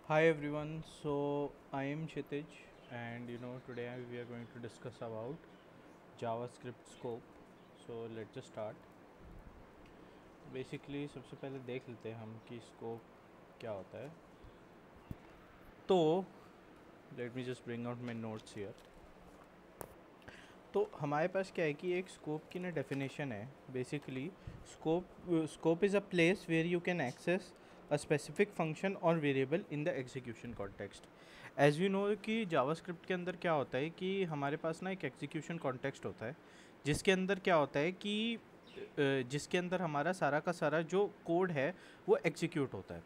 Hi everyone, so I am Kshitij, and today we are going to discuss about JavaScript scope. So let's just start. Basically सबसे पहले देख लेते हैं हम कि scope क्या होता है. तो let me just bring out my notes here. तो हमारे पास क्या है कि एक स्कोप की ना डेफिनेशन है. Basically scope is a place where you can access a specific function और variable in the execution context. As we know कि जावास्क्रिप्ट के अंदर क्या होता है कि हमारे पास ना एक एग्जीक्यूशन कॉन्टेक्स्ट होता है जिसके अंदर क्या होता है कि जिसके अंदर हमारा सारा का सारा जो कोड है वो एग्जीक्यूट होता है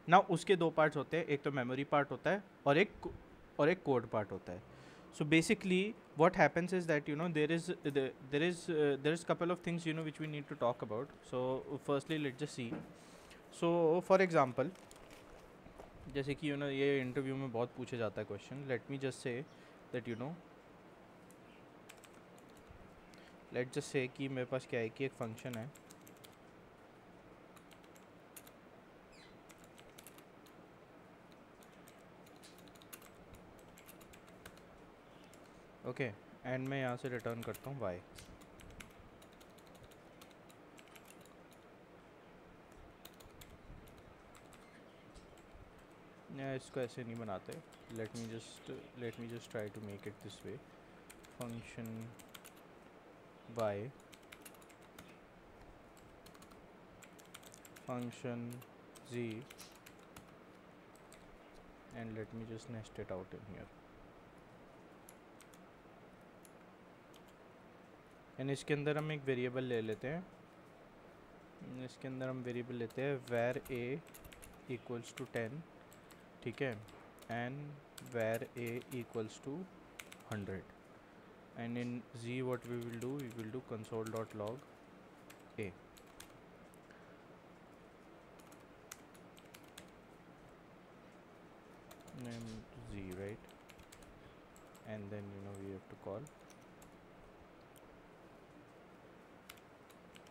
ना. उसके दो पार्ट्स होते हैं, एक तो मेमोरी पार्ट होता है और एक कोड पार्ट होता है. So basically what happens is that there is couple of things which we need to talk about. So firstly let's just see. So for example, जैसे कि ये इंटरव्यू में बहुत पूछा जाता है question. Late me just say that let just say कि मेरे पास क्या है कि एक फंक्शन है. ओके एंड मैं यहाँ से रिटर्न करता हूँ y. या इसको ऐसे नहीं बनाते. Let me just try to make it this way. Function y function z and let me just nest it out in here. And इसके अंदर हम एक वेरिएबल ले लेते हैं. इसके अंदर हम वेरिएबल लेते हैं var a इक्वल्स टू 10. ठीक है. And var a equals to 100. And in z what we will do console.log a. name z, right? And then we have to call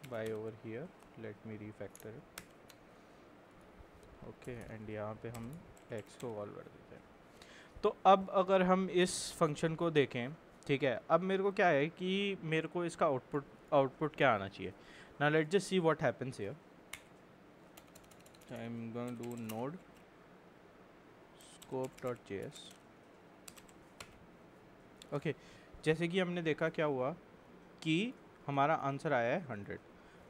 by over here. Let me refactor it. Okay and यहाँ पे हम x को call कर देते हैं. तो अब अगर हम इस फंक्शन को देखें, ठीक है, अब मेरे को क्या है कि मेरे को इसका आउटपुट क्या आना चाहिए. Now let's just see what happens here. I am going to do node scope.js. Okay जैसे कि हमने देखा क्या हुआ कि हमारा आंसर आया है 100.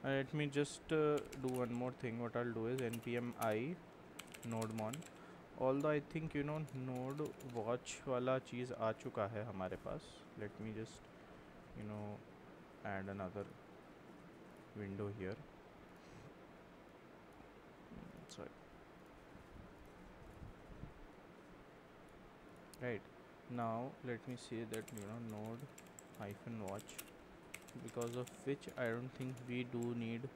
Let me just do one more thing. What I will do is npm i nodemon. Although I think node watch वाला चीज़ आ चुका है हमारे पास. Let me just add another window here. Sorry. Right now let me say that node hyphen watch, because of which I don't think we do need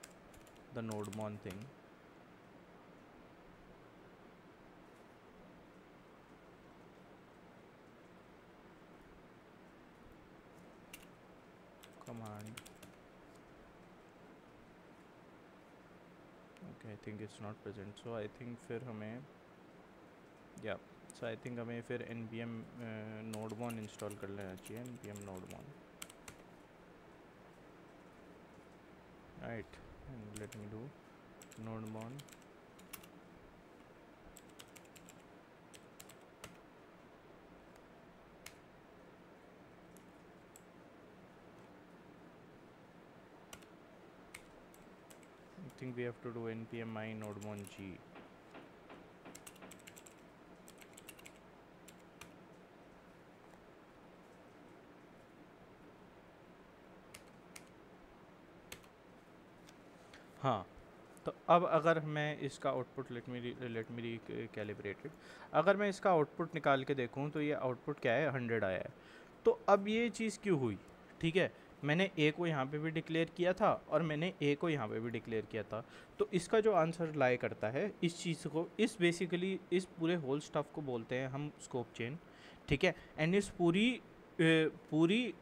the nodemon thing. Command. Okay, I think it's not present, so I think फिर हमें so I think हमें फिर npm nodemon install कर लेना चाहिए. npm nodemon, right? And let me do nodemon I think we have to do npm i nodemon g. हाँ, तो अब अगर मैं इसका आउटपुट लेट मी कैलिब्रेटेड, अगर मैं इसका आउटपुट निकाल के देखूँ तो ये आउटपुट क्या है, 100 आया है. तो अब ये चीज़ क्यों हुई? ठीक है, मैंने ए को यहाँ पे भी डिक्लेयर किया था और मैंने ए को यहाँ पे भी डिक्लेयर किया था. तो इसका जो आंसर लाई करता है इस चीज़ को, इस बेसिकली इस पूरे होल स्टफ को बोलते हैं हम स्कोप चेन. ठीक है. एंड इस पूरी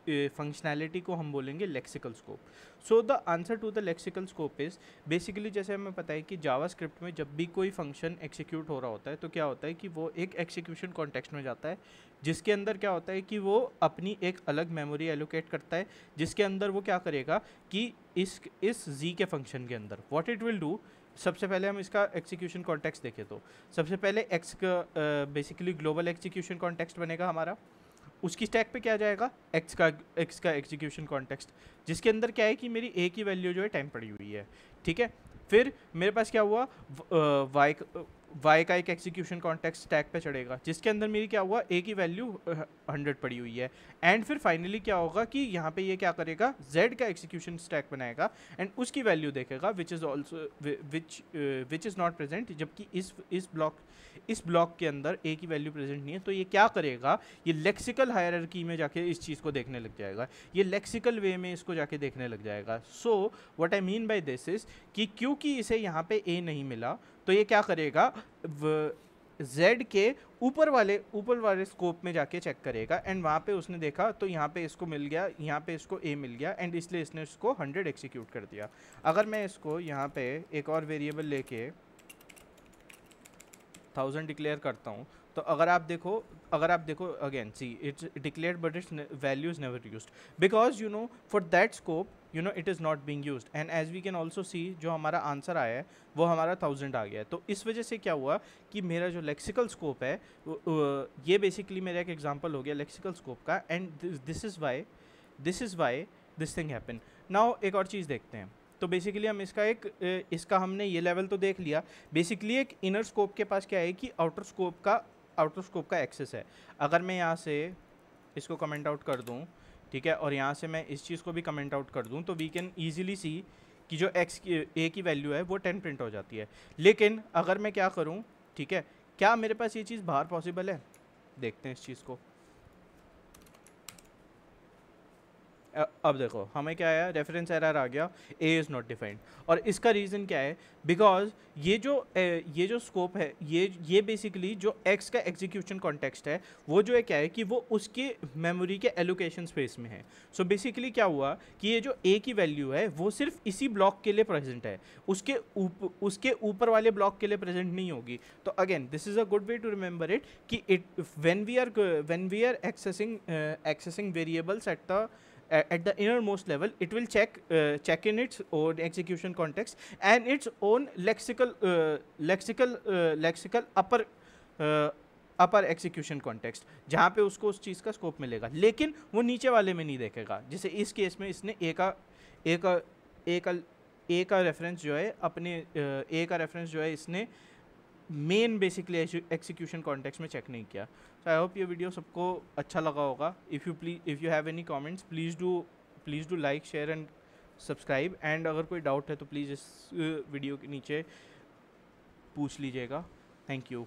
फंक्शनैलिटी को हम बोलेंगे lexical scope. So the answer to the lexical scope is basically, जैसे हमें पता है कि जावास्क्रिप्ट में जब भी कोई फंक्शन एग्जीक्यूट हो रहा होता है तो क्या होता है कि वो एक एग्जीक्यूशन कॉन्टेक्स्ट में जाता है, जिसके अंदर क्या होता है कि वो अपनी एक अलग मेमोरी एलोकेट करता है, जिसके अंदर वो क्या करेगा कि इस जी के फंक्शन के अंदर व्हाट इट विल डू. सबसे पहले हम इसका एग्जीक्यूशन कॉन्टेक्स्ट देखें तो सबसे पहले एक्स का बेसिकली ग्लोबल एग्जीक्यूशन कॉन्टेक्स्ट बनेगा हमारा. उसकी स्टैक पे क्या जाएगा, एक्स का एग्जीक्यूशन कॉन्टेक्स्ट, जिसके अंदर क्या है कि मेरी ए की वैल्यू जो है 10 पड़ी हुई है. ठीक है, फिर मेरे पास क्या हुआ, वाई का एक एग्जीक्यूशन कॉन्टेक्स्ट स्टैक पे चढ़ेगा, जिसके अंदर मेरी क्या हुआ, ए की वैल्यू 100 पड़ी हुई है. एंड फिर फाइनली क्या होगा कि यहाँ पे ये क्या करेगा, जेड का एग्जीक्यूशन स्टैक बनाएगा एंड उसकी वैल्यू देखेगा विच इज़ नॉट प्रेजेंट, जबकि इस ब्लॉक के अंदर ए की वैल्यू प्रेजेंट नहीं है. तो ये क्या करेगा, ये लेक्सिकल हायरार्की में जाके इस चीज़ को देखने लग जाएगा, ये लेक्सिकल वे में इसको जाके देखने लग जाएगा. So what I mean by this is कि क्योंकि इसे यहाँ पे ए नहीं मिला तो ये क्या करेगा, Z के ऊपर वाले स्कोप में जाके चेक करेगा एंड वहाँ पे उसने देखा तो यहाँ पे इसको मिल गया, यहाँ पे इसको A मिल गया एंड इसलिए इसने इसको 100 एग्जीक्यूट कर दिया. अगर मैं इसको यहाँ पे एक और वेरिएबल लेके 1000 डिक्लेयर करता हूँ तो अगर आप देखो again see it's declared but its value is never used because you know for that scope you know it is not being used. And as we can also see जो हमारा answer आया है वो हमारा 1000 आ गया है. तो इस वजह से क्या हुआ कि मेरा जो लेक्सिकल स्कोप है ये बेसिकली मेरा एक एग्जांपल हो गया लेक्सिकल स्कोप का. And this is why this thing happen. Now एक और चीज़ देखते हैं. तो बेसिकली हम इसका हमने ये लेवल तो देख लिया. बेसिकली एक इनर स्कोप के पास क्या है कि आउटर स्कोप का एक्सेस है. अगर मैं यहाँ से इसको कमेंट आउट कर दूँ, ठीक है, और यहाँ से मैं इस चीज़ को भी कमेंट आउट कर दूँ तो वी कैन ईजिली सी कि जो ए की वैल्यू है वो 10 प्रिंट हो जाती है. लेकिन अगर मैं क्या करूँ, ठीक है, क्या मेरे पास ये चीज़ बाहर पॉसिबल है, देखते हैं इस चीज़ को. अब देखो हमें क्या आया, रेफरेंस एरर आ गया, ए इज़ नॉट डिफाइंड. और इसका रीज़न क्या है, बिकॉज ये जो स्कोप है ये बेसिकली जो एक्स का एग्जीक्यूशन कॉन्टेक्स्ट है वो जो है क्या है कि वो उसके मेमोरी के एलोकेशन स्पेस में है. सो बेसिकली क्या हुआ कि ये जो ए की वैल्यू है वो सिर्फ इसी ब्लॉक के लिए प्रेजेंट है, उसके ऊपर वाले ब्लॉक के लिए प्रेजेंट नहीं होगी. तो again this is a good way to remember it कि when we are accessing variables at the innermost level, it will check in its own execution context and its own lexical upper execution context, जहाँ पे उसको उस चीज़ का scope मिलेगा, लेकिन वो नीचे वाले में नहीं देखेगा. जैसे इस केस में इसने ए का रेफरेंस जो है इसने मेन बेसिकली एक्सिक्यूशन कॉन्टेक्स्ट में चेक नहीं किया. सो आई होप ये वीडियो सबको अच्छा लगा होगा. If you have any comments please do like, share and subscribe. And अगर कोई डाउट है तो प्लीज़ इस वीडियो के नीचे पूछ लीजिएगा. Thank you.